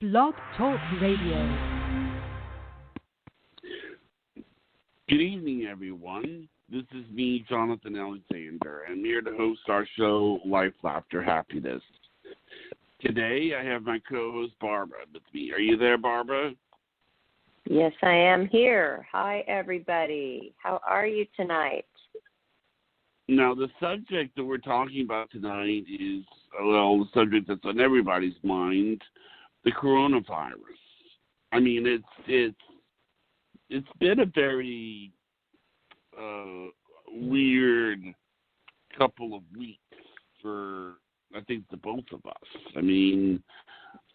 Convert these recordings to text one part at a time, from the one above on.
Blog Talk Radio. Good evening, everyone. This is me, Jonathan Alexander. I'm here to host our show, Life, Laughter, Happiness. Today, I have my co-host, Barbara, with me. Are you there, Barbara? Yes, I am here. Hi, everybody. How are you tonight? Now, the subject that we're talking about tonight is, the subject that's on everybody's mind, the coronavirus. I mean, it's been a very weird couple of weeks for, I think, the both of us. I mean,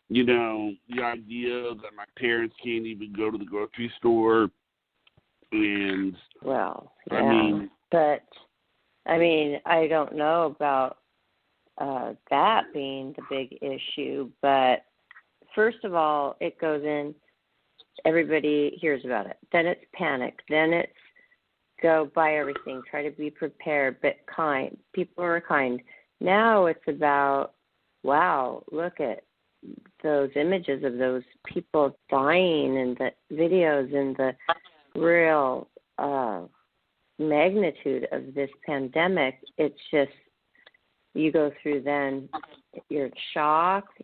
you know, the idea that my parents can't even go to the grocery store, and well, yeah, I don't know about that being the big issue, but first of all, it goes in, everybody hears about it. Then it's panic. Then it's go buy everything, try to be prepared, but kind. People are kind. Now it's about, wow, look at those images of those people dying and the videos and the real magnitude of this pandemic. It's just, you go through then, you're shocked,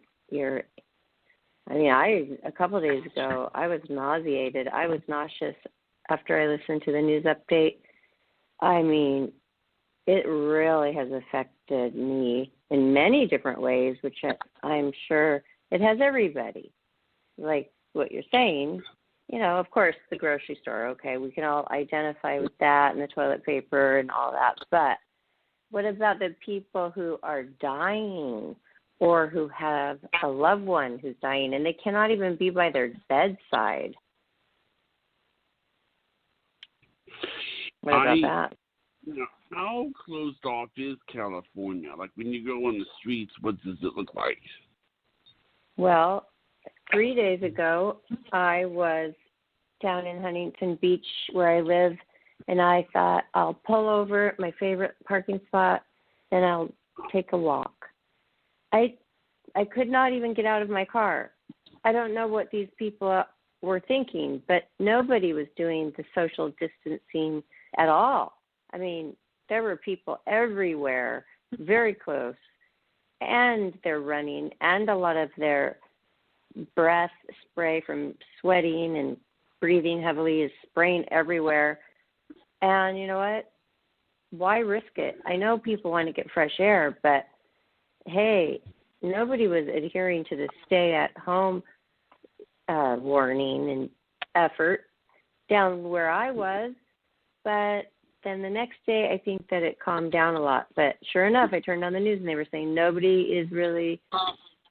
a couple of days ago, I was nauseated. I was nauseous after I listened to the news update. I mean, it really has affected me in many different ways, which I'm sure it has everybody. Like what you're saying, you know, of course, the grocery store, okay, we can all identify with that and the toilet paper and all that. But what about the people who are dying or who have a loved one who's dying and they cannot even be by their bedside? What about that? You know, how closed off is California? Like when you go on the streets, what does it look like? Well, 3 days ago, I was down in Huntington Beach where I live, and I thought I'll pull over at my favorite parking spot and I'll take a walk. I could not even get out of my car. I don't know what these people were thinking, but nobody was doing the social distancing at all. I mean, there were people everywhere, very close, and they're running, and a lot of their breath spray from sweating and breathing heavily is spraying everywhere. And you know what? Why risk it? I know people want to get fresh air, but hey, nobody was adhering to the stay-at-home warning and effort down where I was. But then the next day, I think that it calmed down a lot. But sure enough, I turned on the news and they were saying nobody is really,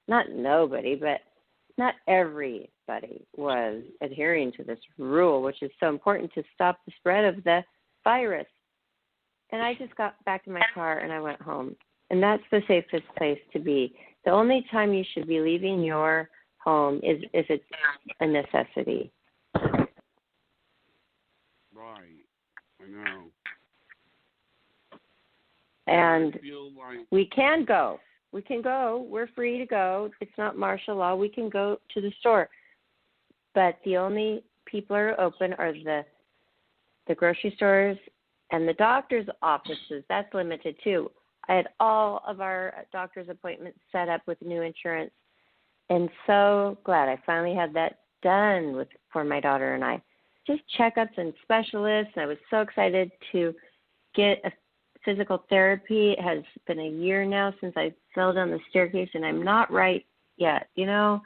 not nobody, but not everybody was adhering to this rule, which is so important to stop the spread of the virus. And I just got back in my car and I went home. And that's the safest place to be. The only time you should be leaving your home is if it's a necessity. Right. I know. And like we can go. We can go. We're free to go. It's not martial law. We can go to the store. But the only people are open are the grocery stores and the doctor's offices. That's limited too. I had all of our doctor's appointments set up with new insurance, and so glad I finally had that done for my daughter and I. Just checkups and specialists. I was so excited to get a physical therapy. It has been a year now since I fell down the staircase, and I'm not right yet. You know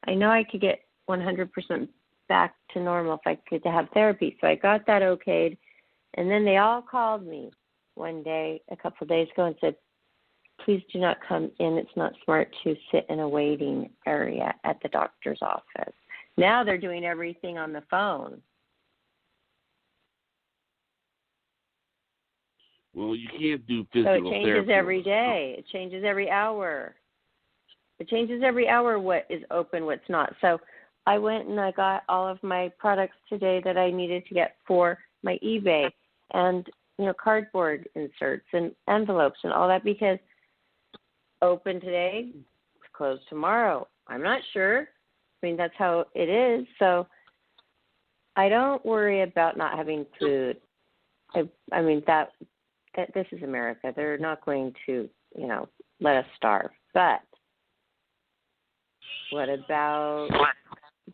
I could get 100% back to normal if I could have therapy. So I got that okayed, and then they all called me one day, a couple of days ago, and said, please do not come in. It's not smart to sit in a waiting area at the doctor's office. Now they're doing everything on the phone. Well, you can't do physical therapy. So it changes every day. It changes every hour. It changes every hour what is open, what's not. So I went and I got all of my products today that I needed to get for my eBay, and cardboard inserts and envelopes and all that, because open today, closed tomorrow. I'm not sure. I mean, that's how it is. So I don't worry about not having food. I mean, that this is America. They're not going to, let us starve. But what about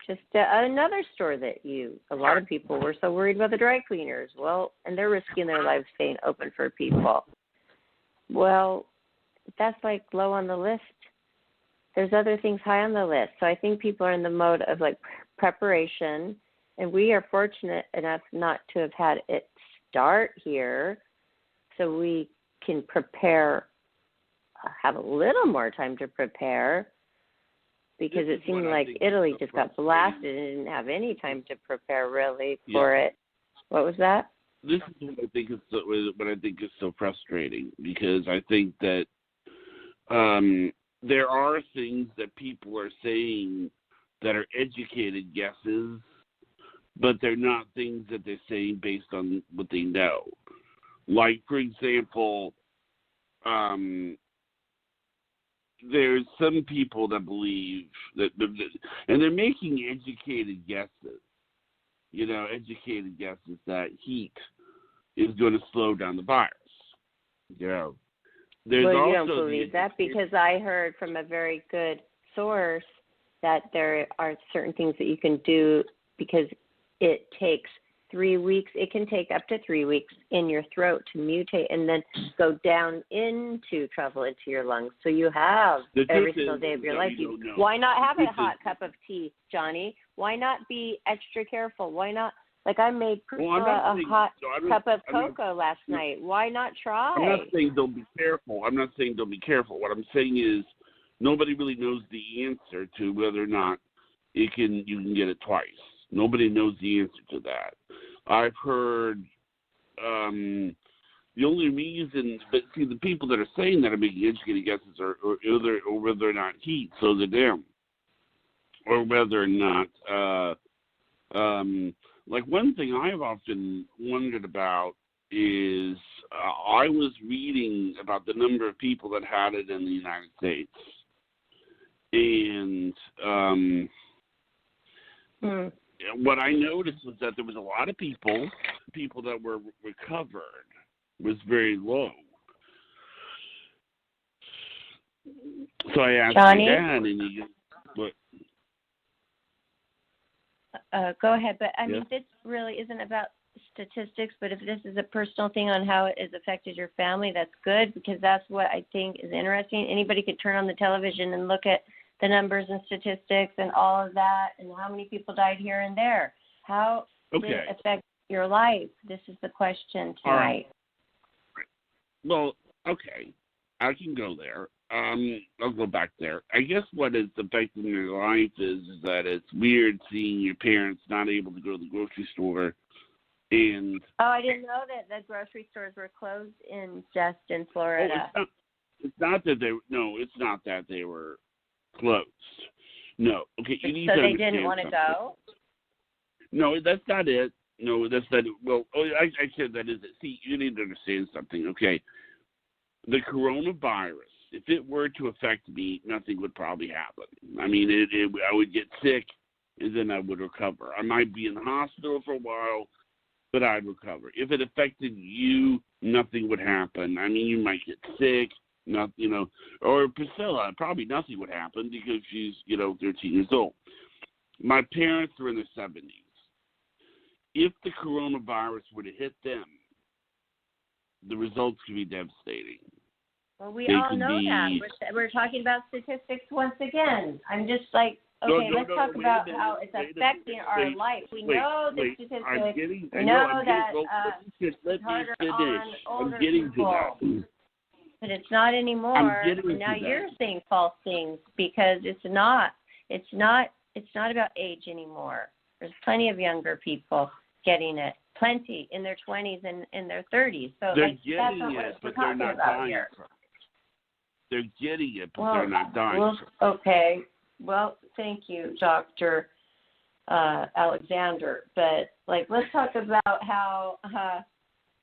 just another store that a lot of people were so worried about the dry cleaners? Well, and they're risking their lives staying open for people. Well, that's like low on the list. There's other things high on the list. So I think people are in the mode of like preparation, and we are fortunate enough not to have had it start here, so we can prepare, have a little more time to prepare, because it seemed like Italy just got blasted and didn't have any time to prepare really for it. What was that? This is what I think is so frustrating, because I think that there are things that people are saying that are educated guesses, but they're not things that they're saying based on what they know. Like, for example, there's some people that believe that, and they're making educated guesses, that heat is going to slow down the virus. There's well, you also don't believe that, because I heard from a very good source that there are certain things that you can do, because it takes 3 weeks. It can take up to 3 weeks in your throat to mutate and then go down travel into your lungs. So you have every single day of your life. Why not have a hot cup of tea, Johnny? Why not be extra careful? Why not? Like, I made a hot cup of cocoa last night. Why not try? I'm not saying don't be careful. What I'm saying is nobody really knows the answer to whether or not you can get it twice. Nobody knows the answer to that. I've heard the only reason, but see, the people that are saying that are making educated guesses are whether or not heat slows it down, or whether or not, like, one thing I've often wondered about is I was reading about the number of people that had it in the United States, and what I noticed was that there was a lot of people that were recovered was very low. So I asked Johnny? my dad, and he what? Go ahead, but I mean, this really isn't about statistics, but if this is a personal thing on how it has affected your family, that's good, because that's what I think is interesting. Anybody could turn on the television and look at the numbers and statistics and all of that, and how many people died here and there. How did it affect your life? This is the question tonight. All right. Well, okay, I can go there. I'll go back there. I guess what is affecting your life is that it's weird seeing your parents not able to go to the grocery store. And I didn't know that the grocery stores were closed in Florida. It's not that they were closed. No. Okay, you need to so they understand didn't want to something. go? No, that's not it. No, that's not it. Well, I said that is it. See, you need to understand something, okay? The coronavirus, if it were to affect me, nothing would probably happen. I mean, I would get sick, and then I would recover. I might be in the hospital for a while, but I'd recover. If it affected you, nothing would happen. I mean, you might get sick, or Priscilla, probably nothing would happen because she's, 13 years old. My parents were in their 70s. If the coronavirus were to hit them, the results could be devastating. Well, we all know that. We're talking about statistics once again. I'm just like, okay, let's talk about how it's affecting our life. We know the statistics. We know that it's harder on older people. But it's not anymore. Now you're saying false things, because it's not about age anymore. There's plenty of younger people getting it. Plenty in their 20s and in their 30s. So they're that's getting not what it, we're but they're talking not about dying here. from it. They're getting it, but they're not dying. Okay. Well, thank you, Dr. Alexander. But let's talk about how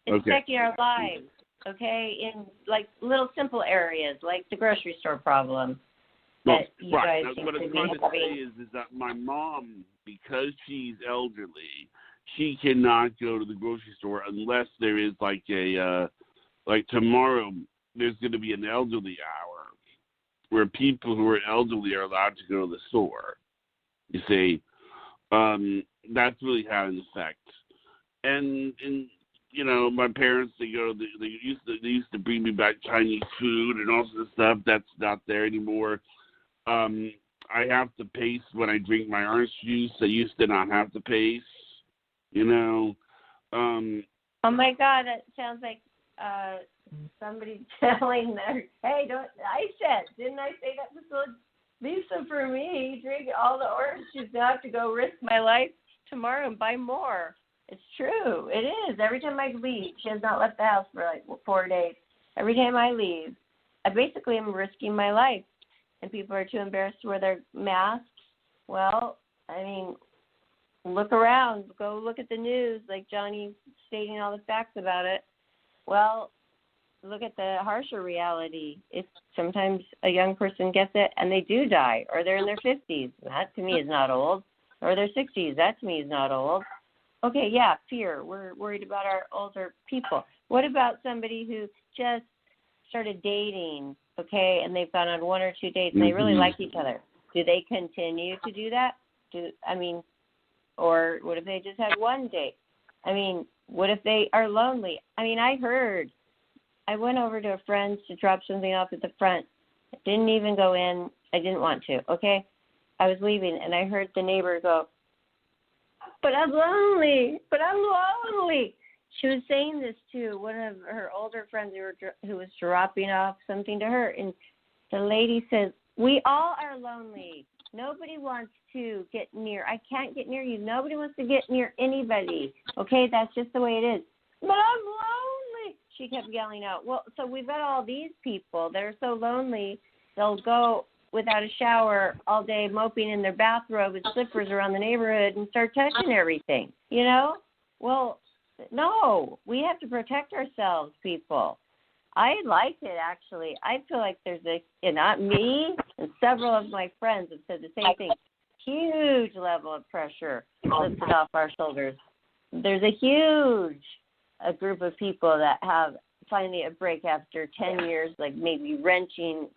it's affecting our lives. Okay, in little simple areas like the grocery store problem. Well, that you right. guys Now, seem what to I'm be trying to say having. is that my mom, because she's elderly, she cannot go to the grocery store unless there is like a like tomorrow. There's going to be an elderly hour where people who are elderly are allowed to go to the store. You see, that's really had an effect. And you know, my parents they used to bring me back Chinese food and all sorts of stuff. That's not there anymore. I have to pace when I drink my orange juice. I used to not have to pace. You know. Oh my God, that sounds like somebody telling their, hey, don't, didn't I say that to Lisa for me? Drink all the orange juice. I have to go risk my life tomorrow and buy more. It's true. It is. Every time I leave, she has not left the house for like 4 days. Every time I leave, I basically am risking my life. And people are too embarrassed to wear their masks. Well, I mean, look around. Go look at the news, like Johnny stating all the facts about it. Well, look at the harsher reality. It's sometimes a young person gets it and they do die, or they're in their 50s. That to me is not old. Or their 60s. That to me is not old. Okay, yeah, fear. We're worried about our older people. What about somebody who just started dating, okay, and they've gone on 1 or 2 dates and they really like each other? Do they continue to do that? Or what if they just had 1 date? I mean, what if they are lonely? I mean, I went over to a friend's to drop something off at the front. I didn't even go in. I didn't want to, okay? I was leaving, and I heard the neighbor go, but I'm lonely. She was saying this to one of her older friends who was dropping off something to her, and the lady says, we all are lonely. Nobody wants to get near. I can't get near you. Nobody wants to get near anybody. Okay, that's just the way it is. But I'm lonely, she kept yelling out. Well, so we've got all these people that are so lonely, they'll go without a shower all day, moping in their bathrobe and slippers around the neighborhood and start touching everything, you know? Well, no, we have to protect ourselves, people. I like it, actually. I feel like there's not me, and several of my friends have said the same thing. Huge level of pressure lifted off our shoulders. There's a group of people that have finally a break after 10 years, like maybe wrenching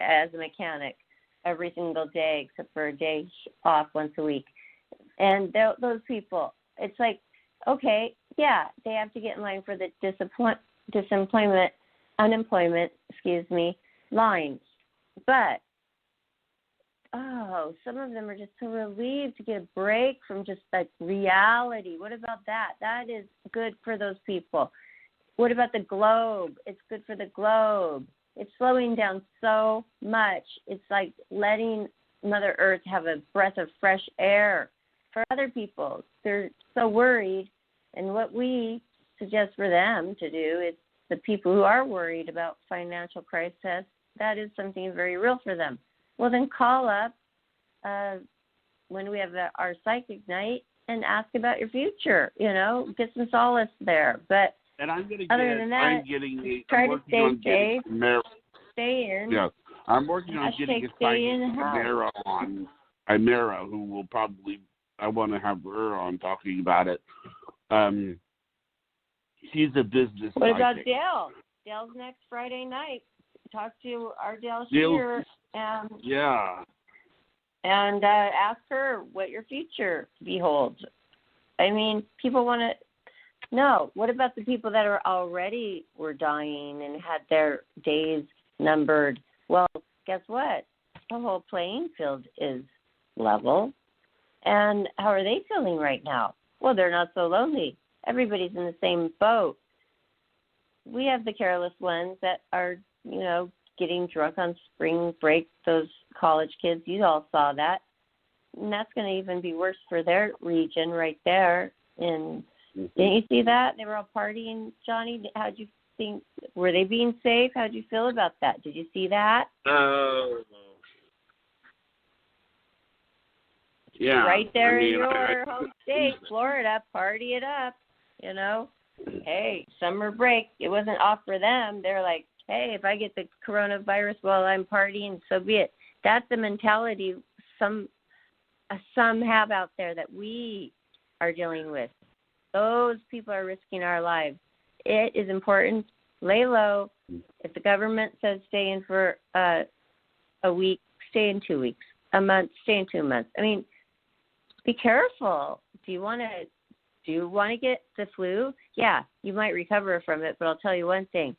as a mechanic every single day except for a day off once a week. And those people, it's like, okay, yeah, they have to get in line for the unemployment line. But, some of them are just so relieved to get a break from just like reality. What about that? That is good for those people. What about the globe? It's good for the globe. It's slowing down so much. It's like letting Mother Earth have a breath of fresh air. For other people, they're so worried, and what we suggest for them to do is the people who are worried about financial crisis, that is something very real for them. Well, then call up when we have our psychic night and ask about your future, get some solace there. But and I'm going to other than that, try to stay safe, stay in. Yeah, I'm working on getting a psychic Imera, who will probably, I want to have her on talking about it. She's a business What about psychic. Dale? Dale's next Friday night. Talk to our Dale Shear and ask her what your future beholds. I mean, people want to know. What about the people that were dying and had their days numbered? Well, guess what? The whole playing field is level. And how are they feeling right now? Well, they're not so lonely. Everybody's in the same boat. We have the careless ones that are, getting drunk on spring break, those college kids. You all saw that. And that's going to even be worse for their region right there. And didn't you see that? They were all partying. Johnny, how'd you think? Were they being safe? How'd you feel about that? Did you see that? Yeah. Right there in your home state, Florida, party it up, Hey, summer break, it wasn't off for them. They're like, hey, if I get the coronavirus while I'm partying, so be it. That's the mentality some have out there that we are dealing with. Those people are risking our lives. It is important. Lay low. If the government says stay in for a week, stay in 2 weeks. A month, stay in 2 months. I mean, be careful. Do you want to get the flu? Yeah, you might recover from it, but I'll tell you one thing.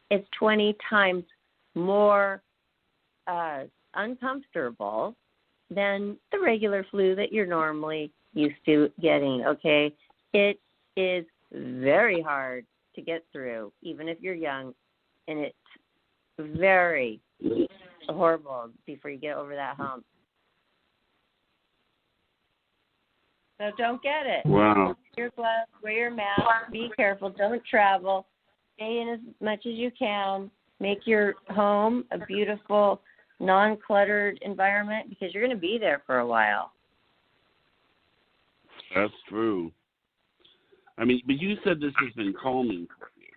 It's 20 times more uncomfortable than the regular flu that you're normally used to getting, okay? It is very hard to get through, even if you're young, and it's very horrible before you get over that hump. So don't get it. Wow. Wear your gloves, wear your mask, be careful, don't travel, stay in as much as you can, make your home a beautiful, non-cluttered environment because you're going to be there for a while. That's true. I mean, but you said this has been calming for you.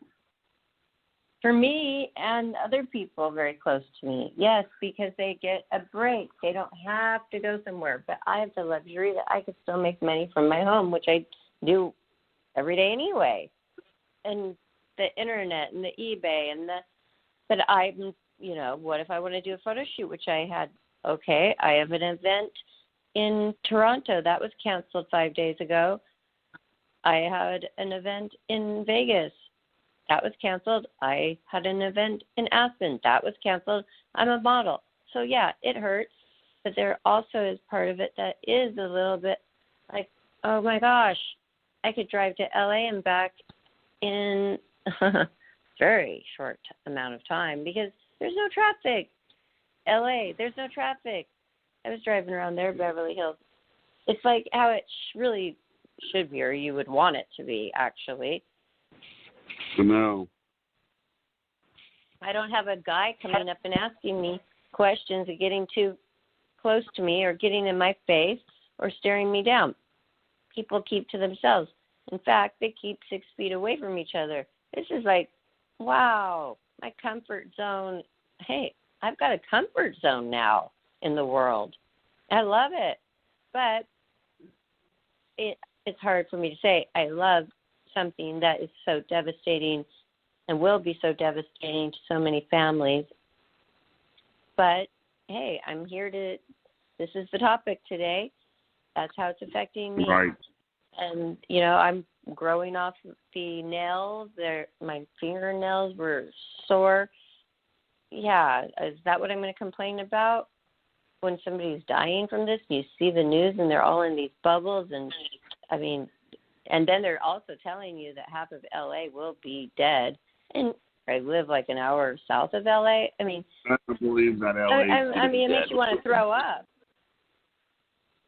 For me and other people very close to me, yes, because they get a break. They don't have to go somewhere. But I have the luxury that I could still make money from my home, which I do every day anyway. And the internet and the eBay but I'm, what if I want to do a photo shoot, which I had, okay, I have an event in Toronto. That was canceled 5 days ago. I had an event in Vegas. That was canceled. I had an event in Aspen. That was canceled. I'm a model. So, yeah, it hurts. But there also is part of it that is a little bit like, oh, my gosh, I could drive to L.A. and back in a very short amount of time because there's no traffic. L.A., there's no traffic. I was driving around there, Beverly Hills. It's like how it really should be, or you would want it to be, actually. No. I don't have a guy coming up and asking me questions and getting too close to me or getting in my face or staring me down. People keep to themselves. In fact, they keep 6 feet away from each other. This is like, wow, my comfort zone. Hey, I've got a comfort zone now in the world. I love it. But it's hard for me to say I love something that is so devastating and will be so devastating to so many families. But, hey, I'm here this is the topic today. That's how it's affecting me. Right. And, I'm growing off the nails. My fingernails were sore. Yeah, is that what I'm going to complain about? When somebody's dying from this, you see the news and they're all in these bubbles, and and then they're also telling you that half of LA will be dead. And I live like an hour south of LA. I don't believe that LA. It makes you want to throw up.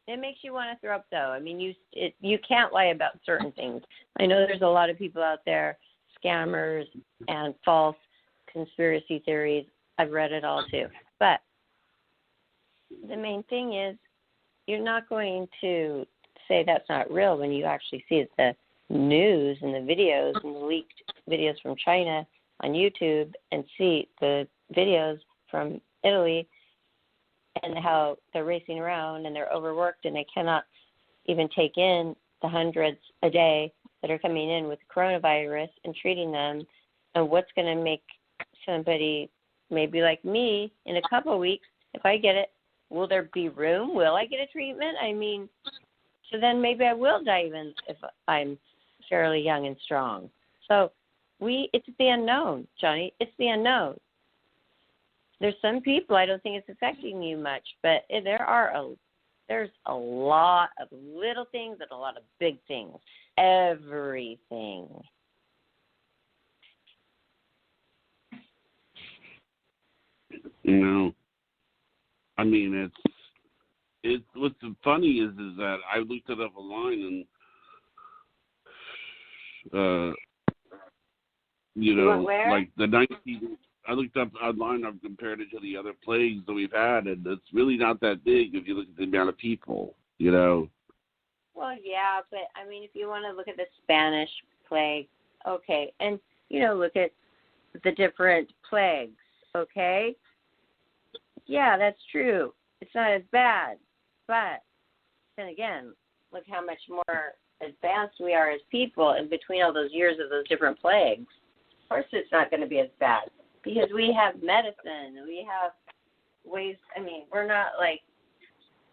It makes you want to throw up, though. You can't lie about certain things. I know there's a lot of people out there, scammers and false conspiracy theories. I've read it all too. But the main thing is you're not going to say that's not real when you actually see the news and the videos and the leaked videos from China on YouTube and see the videos from Italy and how they're racing around and they're overworked and they cannot even take in the hundreds a day that are coming in with coronavirus and treating them, and what's going to make somebody maybe like me in a couple of weeks, if I get it, will there be room? Will I get a treatment? So then maybe I will die even if I'm fairly young and strong. So it's the unknown, Johnny. It's the unknown. There's some people I don't think it's affecting you much, but there's a lot of little things and a lot of big things. Everything. It's what's funny is that I looked it up online and like the 19. I looked up online. I've compared it to the other plagues that we've had, and it's really not that big if you look at the amount of people. Well, yeah, but if you want to look at the Spanish plague, okay, and look at the different plagues, okay. yeah, that's true. It's not as bad. But then again, look how much more advanced we are as people in between all those years of those different plagues. Of course it's not going to be as bad because we have medicine. We have ways. I mean, we're not like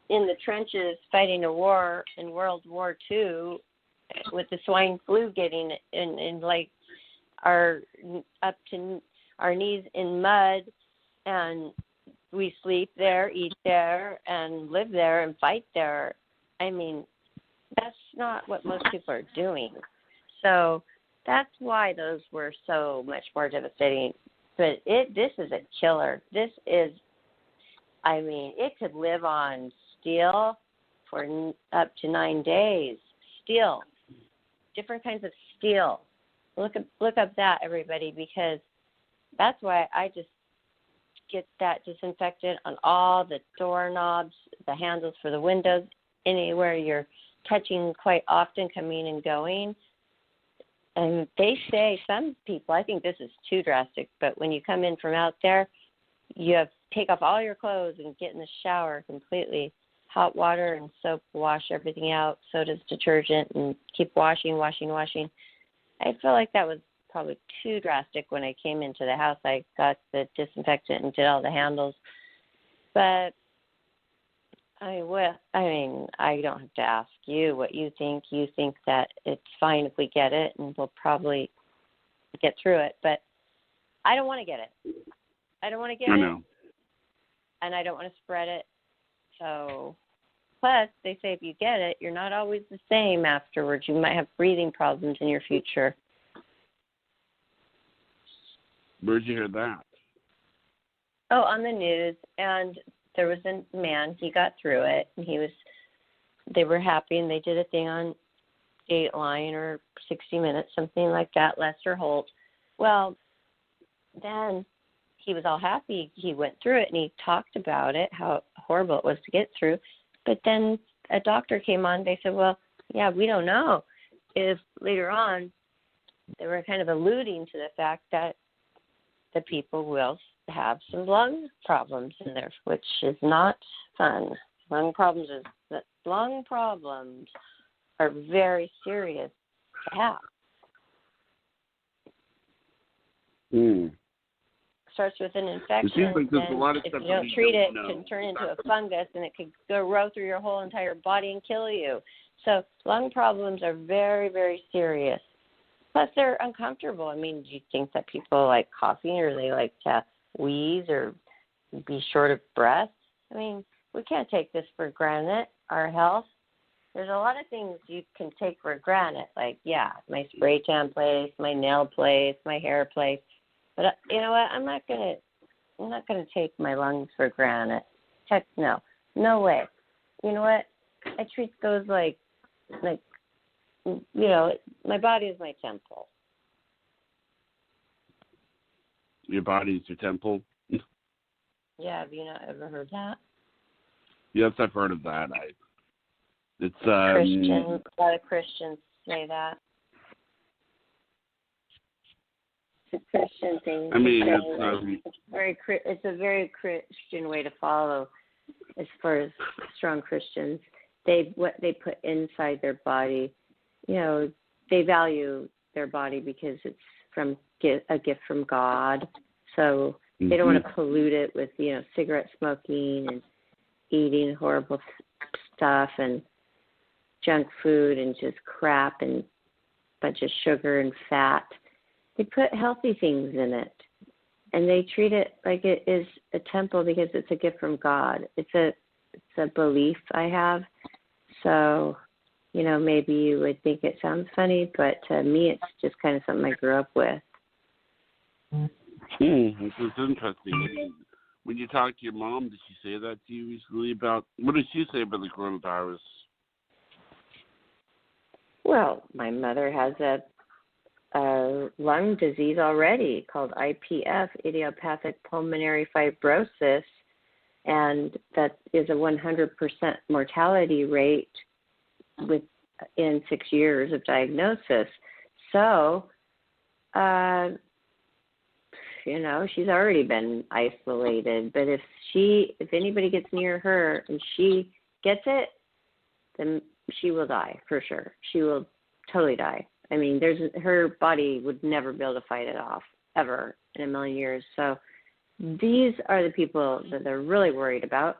in the trenches fighting a war in World War II with the swine flu getting in like our up to our knees in mud, and we sleep there, eat there, and live there and fight there. I mean, that's not what most people are doing. So that's why those were so much more devastating. But this is a killer. This is, I mean, it could live on steel for up to 9 days. Steel, different kinds of steel. Look up that, everybody, because that's why I just get that disinfectant on all the doorknobs, the handles for the windows, anywhere you're touching quite often, coming and going. And they say, some people, I think this is too drastic, but when you come in from out there, you have to take off all your clothes and get in the shower completely. Hot water and soap wash everything out, so does detergent, and keep washing. I feel like that was probably too drastic when I came into the house. I got the disinfectant and did all the handles. But I don't have to ask you what you think. You think that it's fine if we get it, and we'll probably get through it. But I don't want to get it. I don't want to get it, and I don't want to spread it. So, plus, they say if you get it, you're not always the same afterwards. You might have breathing problems in your future. Where'd you hear that? Oh, on the news. And there was a man, he got through it, and they were happy, and they did a thing on Dateline or 60 Minutes, something like that, Lester Holt. Well, then he was all happy. He went through it, and he talked about it, how horrible it was to get through. But then a doctor came on. They said, well, yeah, we don't know if later on they were kind of alluding to the fact that the people will have some lung problems in there, which is not fun. Lung problems are very serious to have. Starts with an infection, like and if you don't treat it, it can turn into a fungus, and it could grow through your whole entire body and kill you. So lung problems are very, very serious. Plus, they're uncomfortable. I mean, do you think that people like coughing, or they like to wheeze or be short of breath? I mean, we can't take this for granted, our health. There's a lot of things you can take for granted, like, yeah, my spray tan place, my nail place, my hair place. But you know what? I'm not gonna take my lungs for granted. Heck no, no way. You know what? I treat those like my body is my temple. Your body is your temple. Yeah, have you not ever heard that? Yes, I've heard of that. A lot of Christians say that. It's a Christian thing. I mean, it's a very Christian way to follow, as far as strong Christians. What they put inside their body, they value their body because it's a gift from God. So they don't want to pollute it with, cigarette smoking and eating horrible stuff and junk food and just crap and a bunch of sugar and fat. They put healthy things in it, and they treat it like it is a temple because it's a gift from God. It's a belief I have. So, maybe you would think it sounds funny, but to me it's just kind of something I grew up with. This is interesting. When you talk to your mom, did she say that to you recently what did she say about the coronavirus? Well, my mother has a lung disease already called IPF, idiopathic pulmonary fibrosis, and that is a 100% mortality rate in 6 years of diagnosis. So, she's already been isolated. But if anybody gets near her and she gets it, then she will die for sure. She will totally die. I mean, her body would never be able to fight it off ever in a million years. So these are the people that they're really worried about.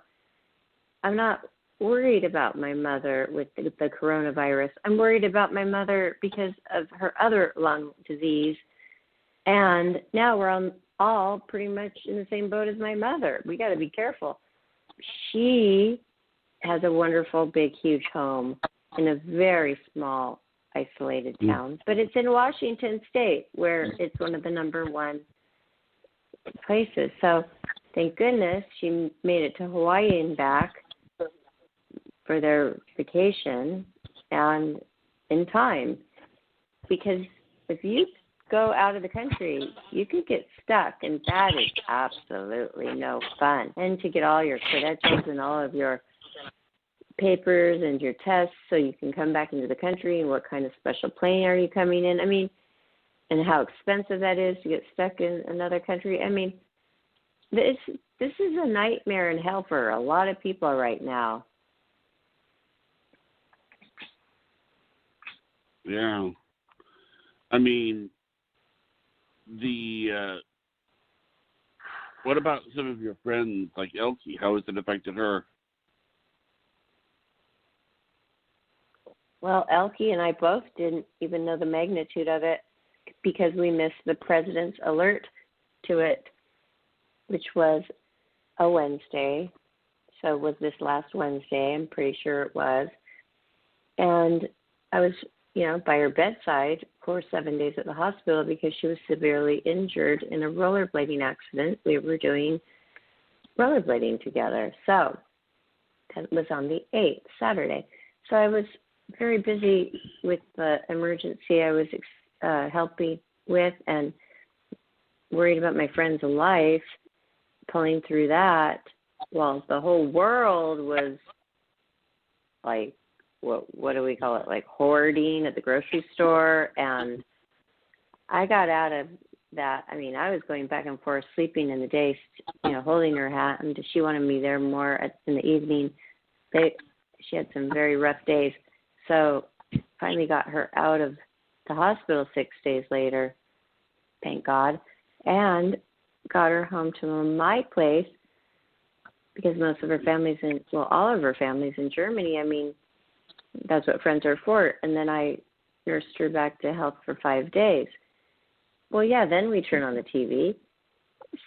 I'm not worried about my mother with the coronavirus. I'm worried about my mother because of her other lung disease. And now we're all pretty much in the same boat as my mother. We got to be careful. She has a wonderful, big, huge home in a very small, isolated town. But it's in Washington State, where it's one of the number one places. So thank goodness she made it to Hawaii and back for their vacation and in time. Because if you go out of the country, you could get stuck, and that is absolutely no fun. And to get all your credentials and all of your papers and your tests so you can come back into the country, and what kind of special plane are you coming in? I mean, and how expensive that is to get stuck in another country. I mean, this is a nightmare and hell for a lot of people right now. Yeah. I mean, what about some of your friends like Elsie? How has it affected her? Well, Elkie and I both didn't even know the magnitude of it because we missed the president's alert to it, which was a Wednesday. So it was this last Wednesday, I'm pretty sure it was. And I was, by her bedside for 7 days at the hospital because she was severely injured in a rollerblading accident. We were doing rollerblading together. So that was on the 8th, Saturday. So I was very busy with the emergency I was helping with and worried about my friend's life, pulling through that while the whole world was like, what do we call it, like hoarding at the grocery store. And I got out of that. I mean, I was going back and forth, sleeping in the day, holding her hand. She wanted me there more in the evening. She had some very rough days. So finally got her out of the hospital 6 days later, thank God, and got her home to my place because most of her family's all of her family's in Germany. I mean, that's what friends are for. And then I nursed her back to health for 5 days. Well, yeah, then we turn on the TV.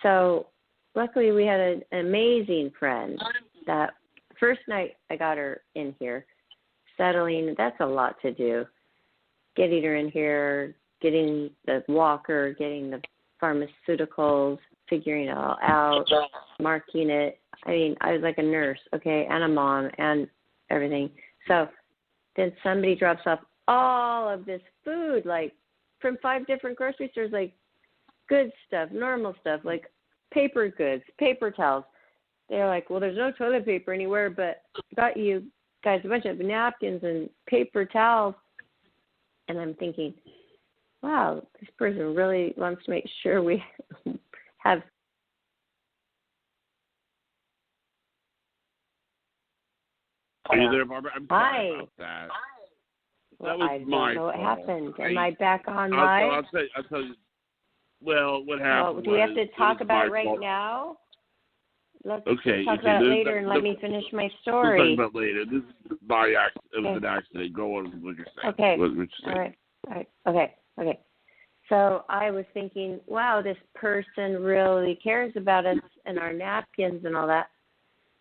So luckily we had an amazing friend that first night I got her in here, settling. That's a lot to do. Getting her in here, getting the walker, getting the pharmaceuticals, figuring it all out, marking it. I mean, I was like a nurse, okay, and a mom and everything. So then somebody drops off all of this food, like from 5 different grocery stores, like good stuff, normal stuff, like paper goods, paper towels. They're like, well, there's no toilet paper anywhere, but got you guys a bunch of napkins and paper towels. And I'm thinking, wow, this person really wants to make sure we have. Are you there, Barbara? I'm sorry about that. Well, that was I don't my know what fault. happened. Am I back on live? I'll tell you. Well, what happened do we have to talk about it right fault. now? Let's okay, talk about it later and let me finish my story. We'll talk about it later. This is by accident. It was an accident. Go on with what you're saying. Okay. What you're saying. All right. Okay. So I was thinking, wow, this person really cares about us and our napkins and all that.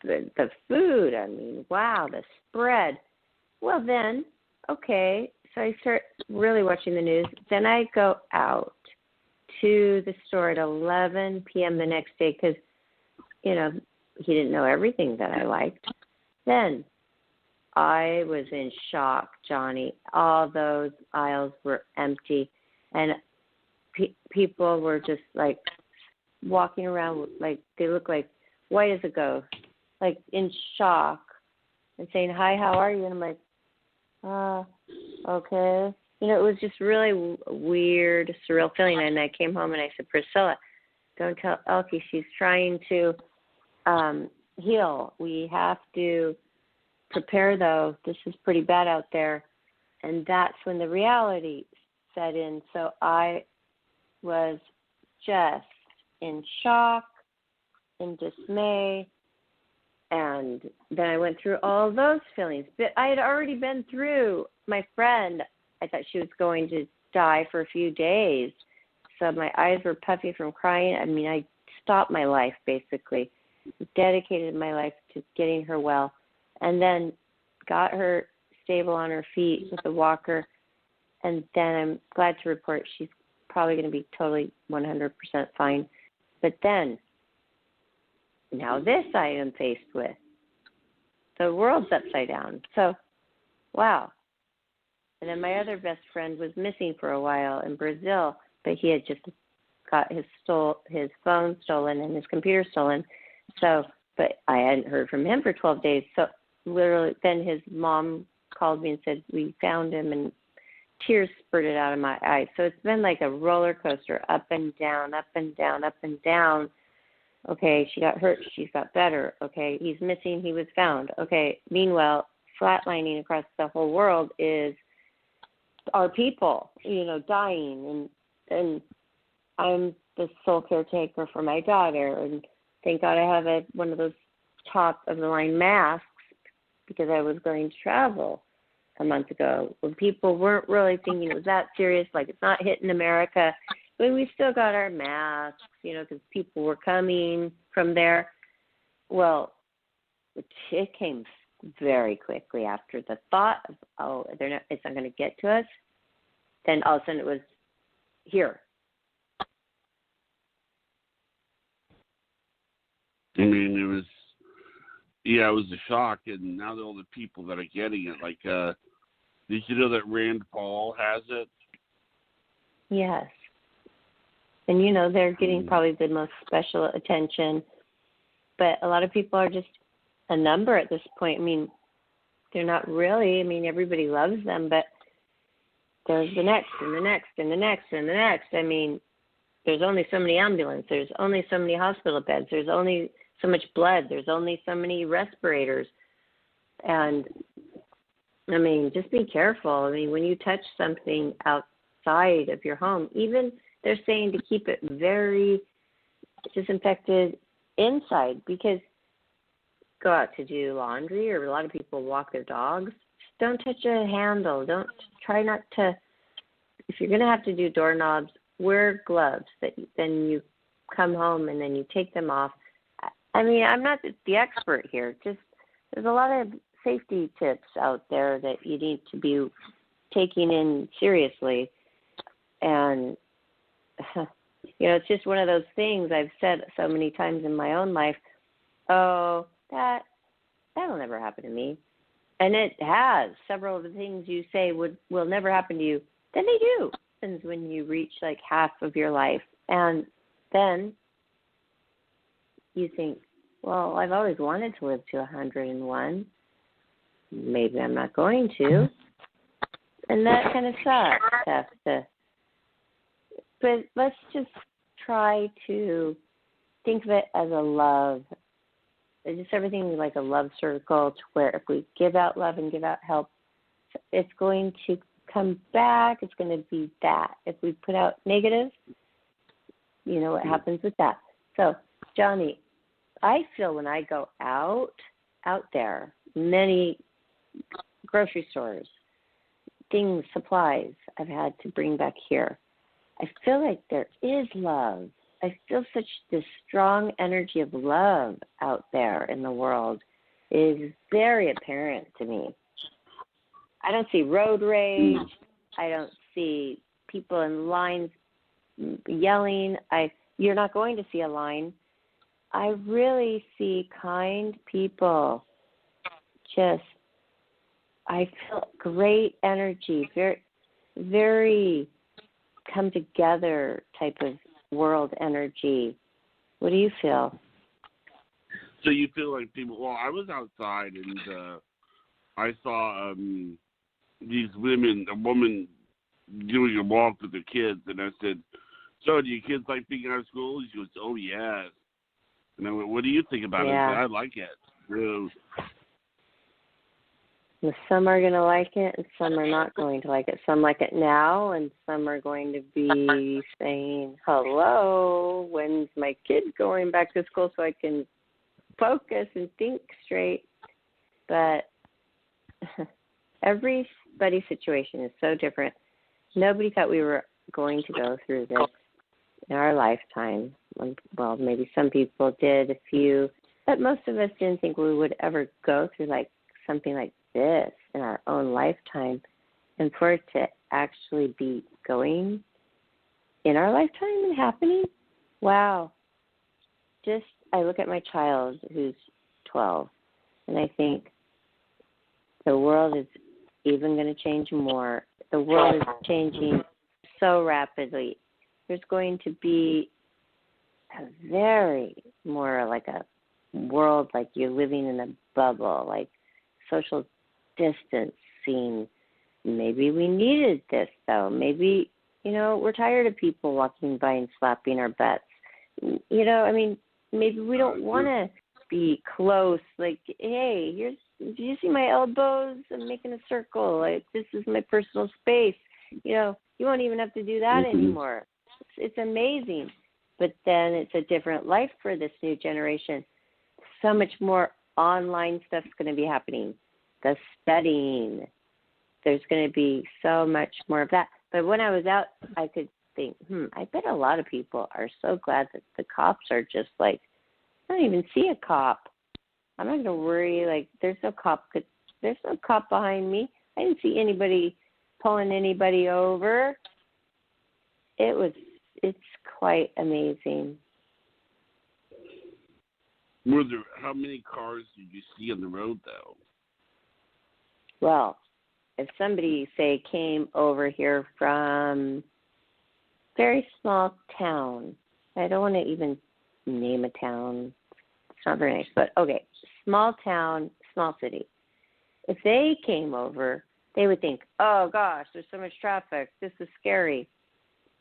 The food, I mean, wow, the spread. Well, then, okay, so I start really watching the news. Then I go out to the store at 11 p.m. the next day because, he didn't know everything that I liked. Then I was in shock, Johnny. All those aisles were empty, and people were just like walking around like they look like white as a ghost, like in shock, and saying, "Hi, how are you?" And I'm like, okay. It was just really weird, surreal feeling. And I came home and I said, Priscilla, don't tell Elkie. She's trying to heal. We have to prepare, though. This is pretty bad out there. And that's when the reality set in. So I was just in shock, in dismay, and then I went through all those feelings. But I had already been through my friend. I thought she was going to die for a few days. So my eyes were puffy from crying. I mean, I stopped my life, basically, dedicated my life to getting her well, and then got her stable on her feet with a walker. And then I'm glad to report she's probably going to be totally 100% fine. But then, now this I am faced with. The world's upside down. So, wow. And then my other best friend was missing for a while in Brazil, but he had just got his phone stolen and his computer stolen. So, but I hadn't heard from him for 12 days. So literally, then his mom called me and said, we found him, and tears spurted out of my eyes. So it's been like a roller coaster, up and down, up and down, up and down. Okay, she got hurt, she's got better. Okay, he's missing, he was found. Okay, meanwhile, flatlining across the whole world is our people, dying. And I'm the sole caretaker for my daughter. And thank God I have one of those top-of-the-line masks because I was going to travel a month ago when people weren't really thinking it was that serious, like it's not hitting America. But we still got our masks, because people were coming from there. Well, it came very quickly after the thought of, it's not going to get to us. Then all of a sudden it was here. I mean, it was a shock, and now all the people that are getting it, like, did you know that Rand Paul has it? Yes. And, they're getting probably the most special attention. But a lot of people are just a number at this point. I mean, they're not really. I mean, everybody loves them, but there's the next and the next and the next and the next. I mean, there's only so many ambulances. There's only so many hospital beds. There's only so much blood. There's only so many respirators. And, I mean, just be careful. I mean, when you touch something outside of your home, even they're saying to keep it very disinfected inside, because go out to do laundry, or a lot of people walk their dogs. Don't touch a handle. Try not to. If you're going to have to do doorknobs, wear gloves. Then you come home and then you take them off. I mean, I'm not the expert here. Just there's a lot of safety tips out there that you need to be taking in seriously. And it's just one of those things I've said so many times in my own life. Oh, that'll never happen to me. And it has. Several of the things you say will never happen to you. Then they do. It happens when you reach like half of your life. And then you think, well, I've always wanted to live to 101. Maybe I'm not going to. And that kind of sucks. But let's just try to think of it as a love. It's just everything like a love circle, to where if we give out love and give out help, it's going to come back. It's going to be that. If we put out negative, what happens with that. So, Johnny, I feel when I go out there, many grocery stores, things, supplies I've had to bring back here, I feel like there is love. I feel such this strong energy of love out there in the world. It is very apparent to me. I don't see road rage. I don't see people in lines yelling. You're not going to see a line. I really see kind people. I feel great energy, very, very come together type of world energy. What do you feel? So you feel like people, well, I was outside and I saw a woman doing a walk with her kids, and I said, So, do your kids like being out of school? She goes, oh, yes. And I went, what do you think about it? I like it. Really. Some are going to like it, and some are not going to like it. Some like it now, and some are going to be saying, hello, when's my kid going back to school so I can focus and think straight? But everybody's situation is so different. Nobody thought we were going to go through this in our lifetime. Well, maybe some people did, a few, but most of us didn't think we would ever go through something like this in our own lifetime. And for it to actually be going in our lifetime and happening, wow. I look at my child who's 12, and I think the world is even going to change more. The world is changing so rapidly. There's going to be a very more like a world like you're living in a bubble, like social distancing. Maybe we needed this, though. Maybe, we're tired of people walking by and slapping our butts. Maybe we don't want to be close. Like, hey, do you see my elbows? I'm making a circle. Like, this is my personal space. You won't even have to do that anymore. It's amazing. But then it's a different life for this new generation. So much more online stuff's going to be happening. The studying. There's going to be so much more of that. But when I was out, I could think, I bet a lot of people are so glad that the cops are just like, I don't even see a cop. I'm not going to worry. There's no cop behind me. I didn't see anybody pulling anybody over. It's quite amazing. How many cars did you see on the road, though? Well, if somebody, say, came over here from very small town, I don't want to even name a town. It's not very nice, but okay, small town, small city. If they came over, they would think, oh, gosh, there's so much traffic. This is scary.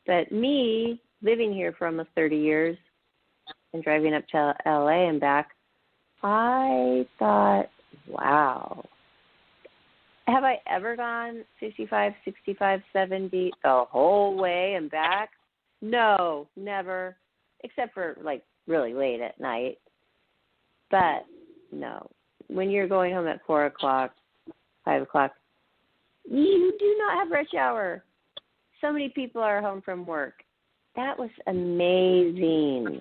But me, living here for almost 30 years and driving up to L.A. and back, I thought, wow. Have I ever gone 55, 65, 70 the whole way and back? No, never, except for, really late at night. But, no. When you're going home at 4 o'clock, 5 o'clock, you do not have rush hour. So many people are home from work. That was amazing.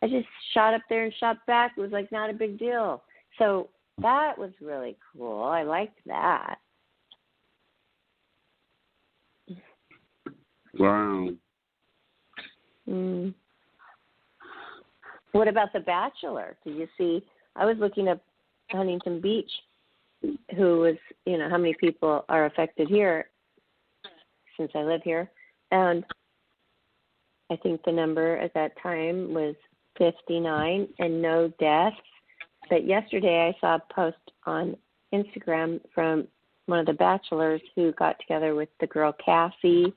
I just shot up there and shot back. It was not a big deal. So that was really cool. I liked that. Wow. What about The Bachelor? Did you see? I was looking up Huntington Beach, who was, how many people are affected here since I live here. And I think the number at that time was 59 and no deaths. But yesterday I saw a post on Instagram from one of the bachelors who got together with the girl Cassie.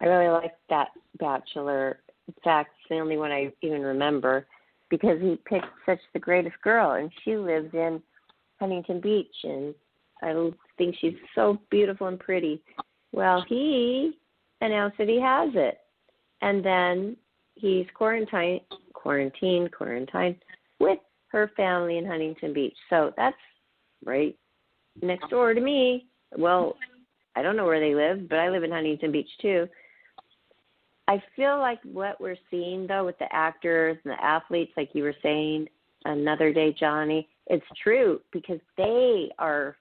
I really liked that bachelor. In fact, it's the only one I even remember because he picked such the greatest girl, and she lives in Huntington Beach, and I think she's so beautiful and pretty. Well, he announced that he has it, and then he's quarantined with her family in Huntington Beach. So that's right next door to me. Well, I don't know where they live, but I live in Huntington Beach too. I feel like what we're seeing, though, with the actors and the athletes, like you were saying another day, Johnny, it's true because they are,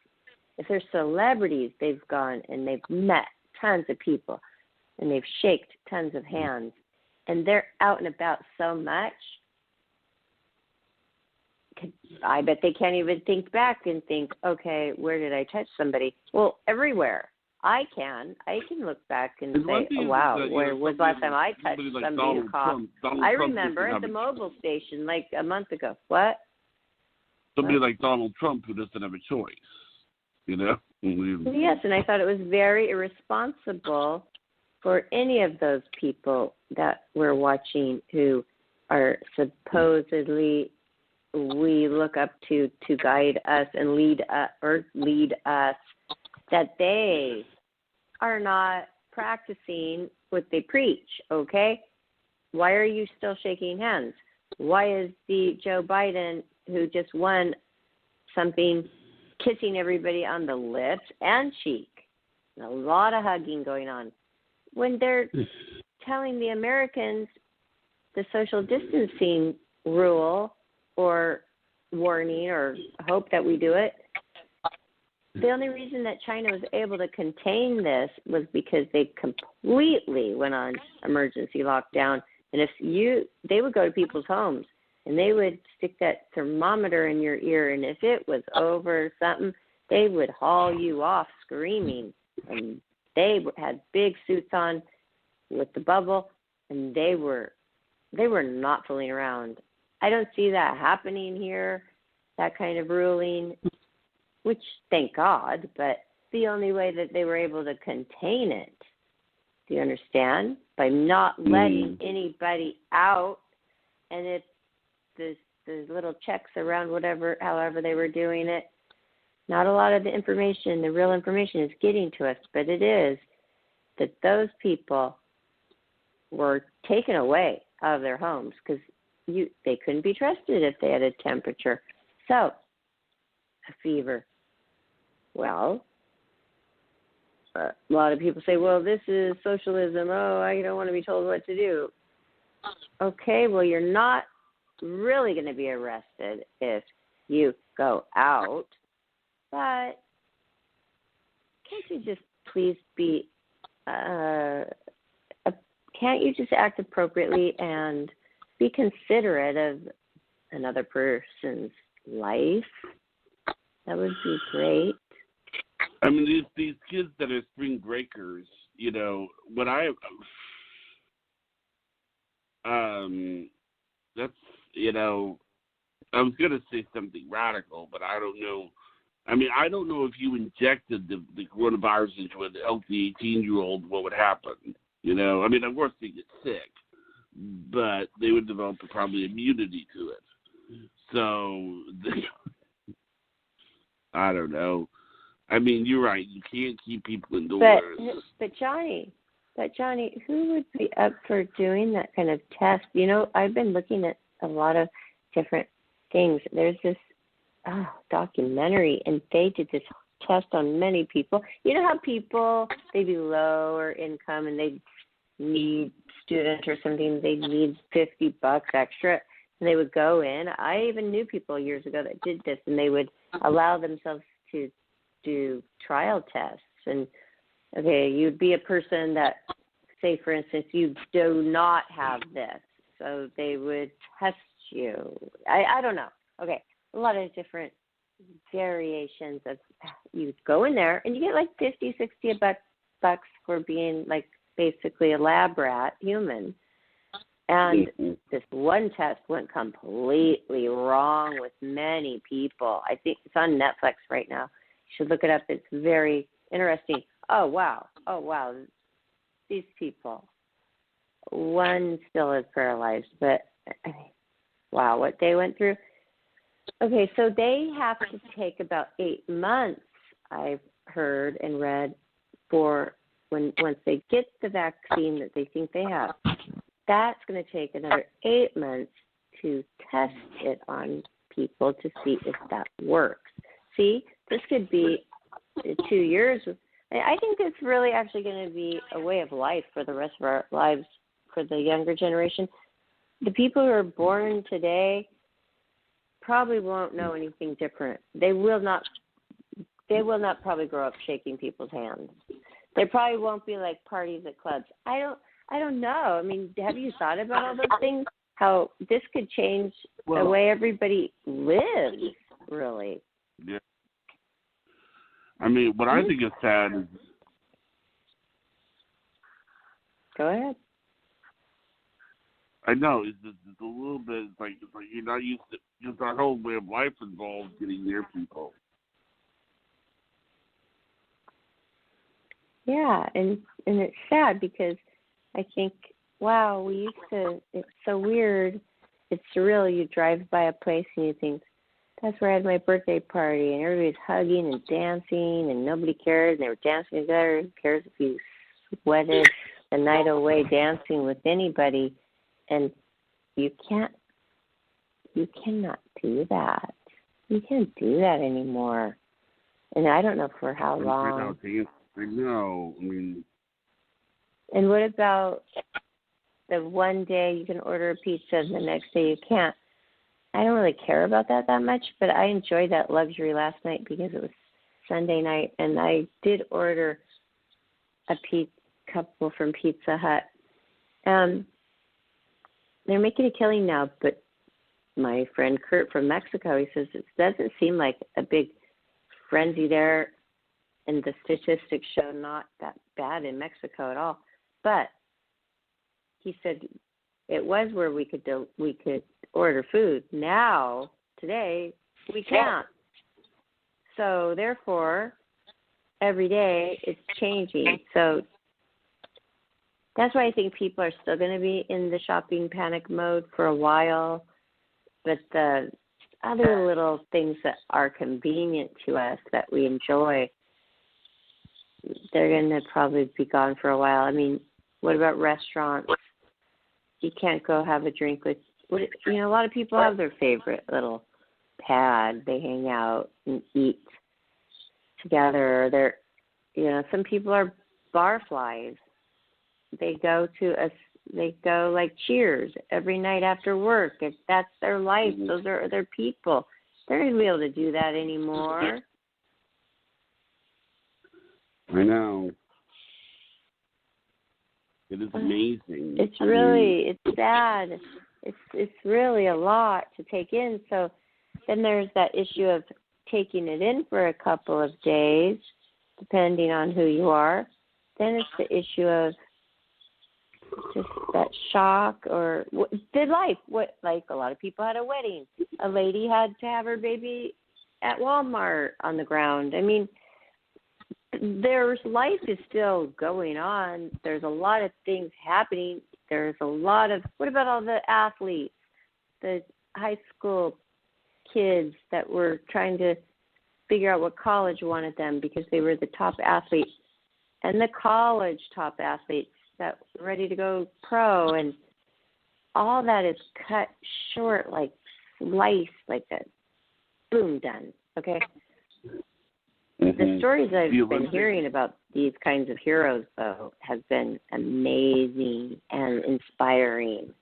if they're celebrities, they've gone and they've met tons of people and they've shaked tons of hands and they're out and about so much. I bet they can't even think back and think, okay, where did I touch somebody? Well, everywhere. I can look back and say, oh, wow, where was the last time I touched somebody who coughed? I remember at the mobile station a month ago. What? Somebody like Donald Trump who doesn't have a choice, Yes, and I thought it was very irresponsible for any of those people that we're watching who are supposedly we look up to guide us and lead us, that they are not practicing what they preach, okay? Why are you still shaking hands? Why is the Joe Biden, who just won something, kissing everybody on the lips and cheek? A lot of hugging going on. When they're telling the Americans the social distancing rule or warning or hope that we do it, the only reason that China was able to contain this was because they completely went on emergency lockdown. And they would go to people's homes and they would stick that thermometer in your ear, and if it was over something, they would haul you off screaming. And they had big suits on with the bubble, and they were not fooling around. I don't see that happening here, that kind of ruling, which thank God, but the only way that they were able to contain it, do you understand? By not letting anybody out, and if the little checks around however they were doing it, not a lot of the information, the real information is getting to us, but it is that those people were taken away out of their homes because they couldn't be trusted if they had a temperature. So, a fever. Well, a lot of people say, well, this is socialism. Oh, I don't want to be told what to do. Okay, well, you're not really going to be arrested if you go out. But can't you just please be, can't you just act appropriately and be considerate of another person's life? That would be great. I mean, these kids that are spring breakers, what that's, I was going to say something radical, but I don't know. I mean, I don't know if you injected the coronavirus into an healthy 18-year-old, what would happen, I mean, of course they get sick, but they would develop probably immunity to it. So, I don't know. I mean, you're right. You can't keep people indoors. But Johnny, who would be up for doing that kind of test? I've been looking at a lot of different things. There's this documentary, and they did this test on many people. You know how people, they'd be lower income and they need student or something, they need $50 extra, and they would go in. I even knew people years ago that did this, and they would allow themselves to do trial tests. And okay, you'd be a person that, say for instance, you do not have this, so they would test you. I don't know. Okay, a lot of different variations of, you go in there and you get like $50-$60 for being like basically a lab rat human. And this one test went completely wrong with many people. I think it's on Netflix right now. You should look it up. It's very interesting. Oh, wow. These people. One still is paralyzed, but wow, what they went through. Okay, so they have to take about 8 months, I've heard and read, for once they get the vaccine that they think they have. That's going to take another 8 months to test it on people to see if that works. See, this could be 2 years. I think it's really actually going to be a way of life for the rest of our lives for the younger generation. The people who are born today probably won't know anything different. They will not probably grow up shaking people's hands. There probably won't be like parties at clubs. I don't know. I mean, have you thought about all those things? How this could change the way everybody lives, really. Yeah. I mean, what I think is sad is... Go ahead. I know, it's a little bit, it's like you're not used to, just our whole way of life involves getting near people. Yeah, and it's sad because I think, wow, we used to. It's so weird. It's surreal. You drive by a place and you think, that's where I had my birthday party, and everybody's hugging and dancing, and nobody cares. And they were dancing together. Who cares if you sweated the night away dancing with anybody? And you cannot do that. You can't do that anymore. And I don't know for how long. I know. I mean. And what about the one day you can order a pizza and the next day you can't? I don't really care about that much, but I enjoyed that luxury last night because it was Sunday night, and I did order a couple from Pizza Hut. They're making a killing now, but my friend Kurt from Mexico, he says it doesn't seem like a big frenzy there, and the statistics show not that bad in Mexico at all. But he said it was where we could order food. Now, today, we can't. So, therefore, every day it's changing. So, that's why I think people are still going to be in the shopping panic mode for a while. But the other little things that are convenient to us that we enjoy, they're going to probably be gone for a while. I mean, what about restaurants? You can't go have a drink with, a lot of people have their favorite little pad. They hang out and eat together. Some people are bar flies. They go like Cheers every night after work. If that's their life, those are their people. They're not going to be able to do that anymore. I know. It is amazing. It's sad. It's really a lot to take in. So then there's that issue of taking it in for a couple of days, depending on who you are. Then it's the issue of just that shock or the life. Like a lot of people had a wedding. A lady had to have her baby at Walmart on the ground. I mean, there's life is still going on. There's a lot of things happening. There's a lot of, what about all the athletes, the high school kids that were trying to figure out what college wanted them because they were the top athletes, and the college top athletes that were ready to go pro, and all that is cut short, like sliced, like a boom, done. Okay. The stories I've been hearing about these kinds of heroes, though, have been amazing and inspiring.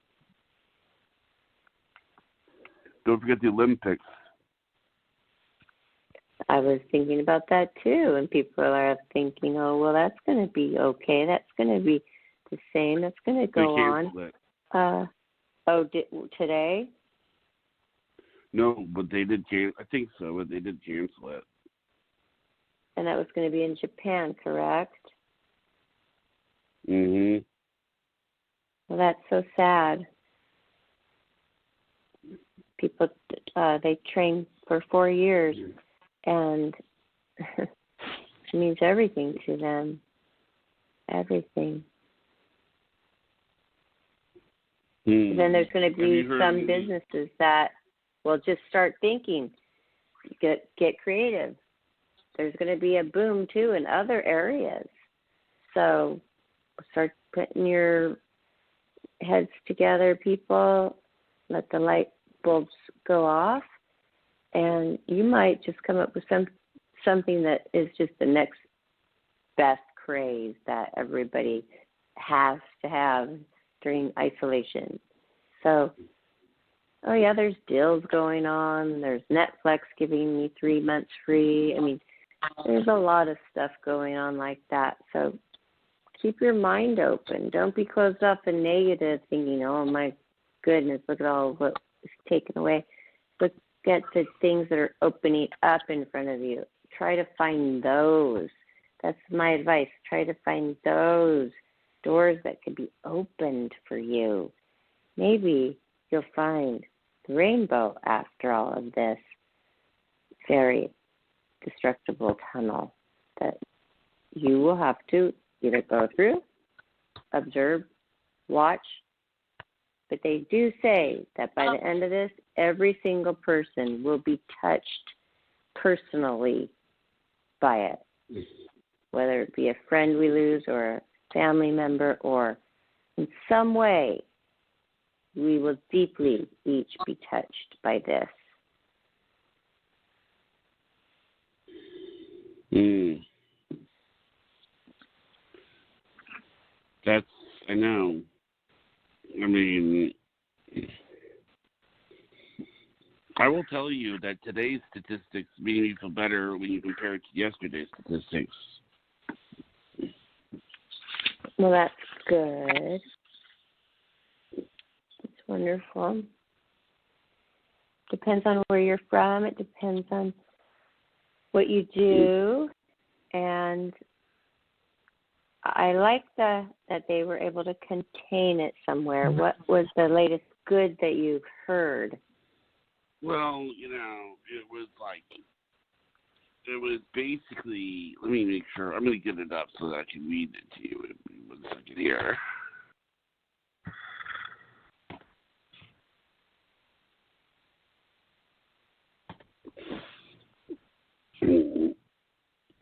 Don't forget the Olympics. I was thinking about that, too, and people are thinking, oh, well, that's going to be okay. That's going to be the same. That's going to go on. Today? No, but they did I think so, but they did cancel it. And that was going to be in Japan, correct? Mhm. Well, that's so sad. People, they train for 4 years, and it means everything to them. Everything. Then there's going to be some businesses that will just start thinking, get creative. There's going to be a boom, too, in other areas. So start putting your heads together, people. Let the light bulbs go off. And you might just come up with something that is just the next best craze that everybody has to have during isolation. So, there's deals going on. There's Netflix giving me 3 months free. I mean, there's a lot of stuff going on like that. So keep your mind open. Don't be closed off and negative, thinking, oh, my goodness, look at all what is taken away. Look at the things that are opening up in front of you. Try to find those. That's my advice. Try to find those doors that could be opened for you. Maybe you'll find the rainbow after all of this very destructible tunnel that you will have to either go through, observe, watch, but they do say that by the end of this, every single person will be touched personally by it, whether it be a friend we lose or a family member, or in some way we will deeply each be touched by this. That's, I know. I mean, I will tell you that today's statistics made me feel better when you compare it to yesterday's statistics. Well, that's good. It's wonderful. Depends on where you're from. It depends on what you do. And I like that they were able to contain it somewhere. What was the latest good that you've heard? Well, it was basically, let me make sure, I'm going to get it up so that I can read it to you in 1 second here.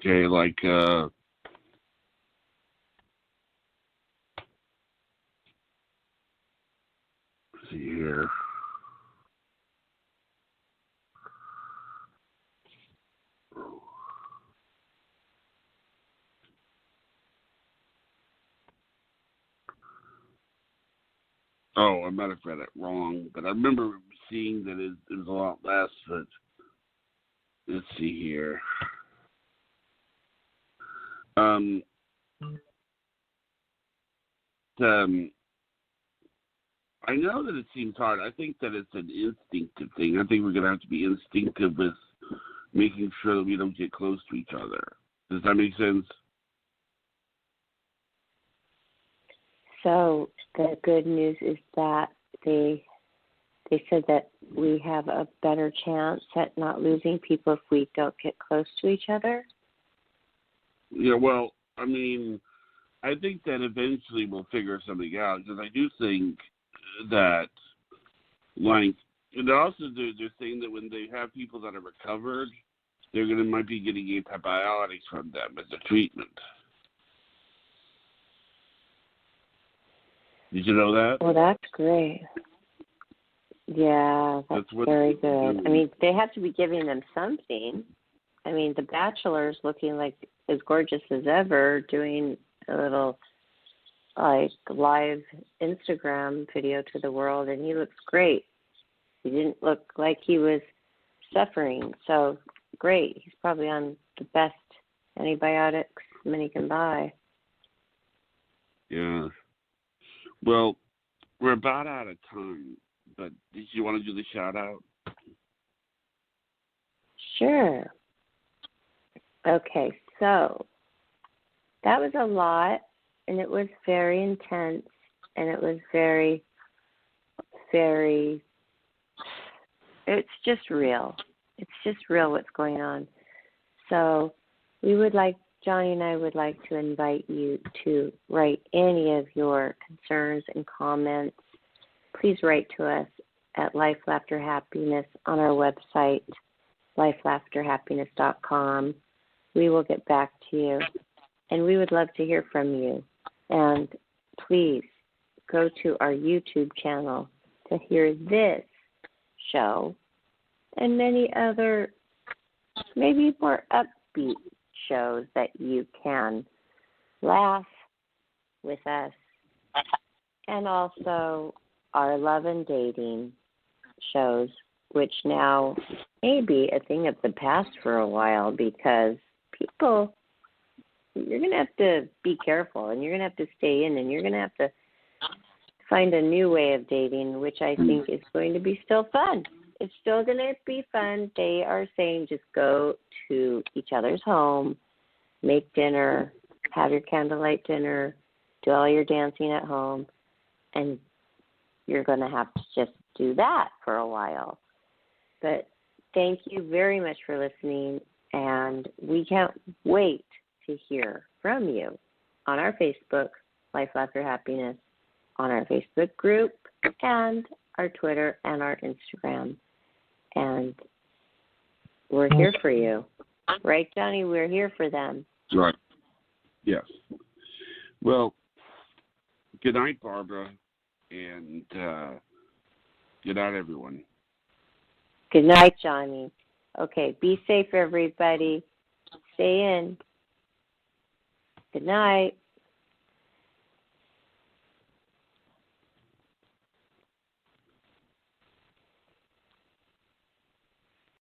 Okay, let's see here. Oh, I might have read it wrong, but I remember seeing that it was a lot less, but let's see here. I know that it seems hard. I think that it's an instinctive thing. I think we're going to have to be instinctive with making sure that we don't get close to each other. Does that make sense? So the good news is that they said that we have a better chance at not losing people if we don't get close to each other. Yeah, well, I mean, I think that eventually we'll figure something out, because I do think that, and also they're saying that when they have people that are recovered, might be getting antibiotics from them as a treatment. Did you know that? Well, that's great. Yeah, that's very good. I mean, they have to be giving them something. I mean, The Bachelor's looking like as gorgeous as ever, doing a little live Instagram video to the world, and he looks great. He didn't look like he was suffering, so great. He's probably on the best antibiotics money can buy. Yeah. Well, we're about out of time, but did you want to do the shout out? Sure. Okay, so that was a lot, and it was very intense, and it was very, very, it's just real. It's just real what's going on. So Johnny and I would like to invite you to write any of your concerns and comments. Please write to us at Life, Laughter, Happiness on our website, lifelaughterhappiness.com. We will get back to you, and we would love to hear from you. And please go to our YouTube channel to hear this show and many other, maybe more upbeat shows that you can laugh with us, and also our love and dating shows, which now may be a thing of the past for a while, because people, you're going to have to be careful, and you're going to have to stay in, and you're going to have to find a new way of dating, which I think is going to be still fun. It's still going to be fun. They are saying just go to each other's home, make dinner, have your candlelight dinner, do all your dancing at home, and you're going to have to just do that for a while. But thank you very much for listening, and we can't wait to hear from you on our Facebook, Life, Laughter, Happiness, on our Facebook group, and our Twitter and our Instagram. And we're here for you. Right, Johnny? We're here for them. Right. Yes. Well, good night, Barbara, and good night, everyone. Good night, Johnny. Okay, be safe, everybody. Stay in. Good night.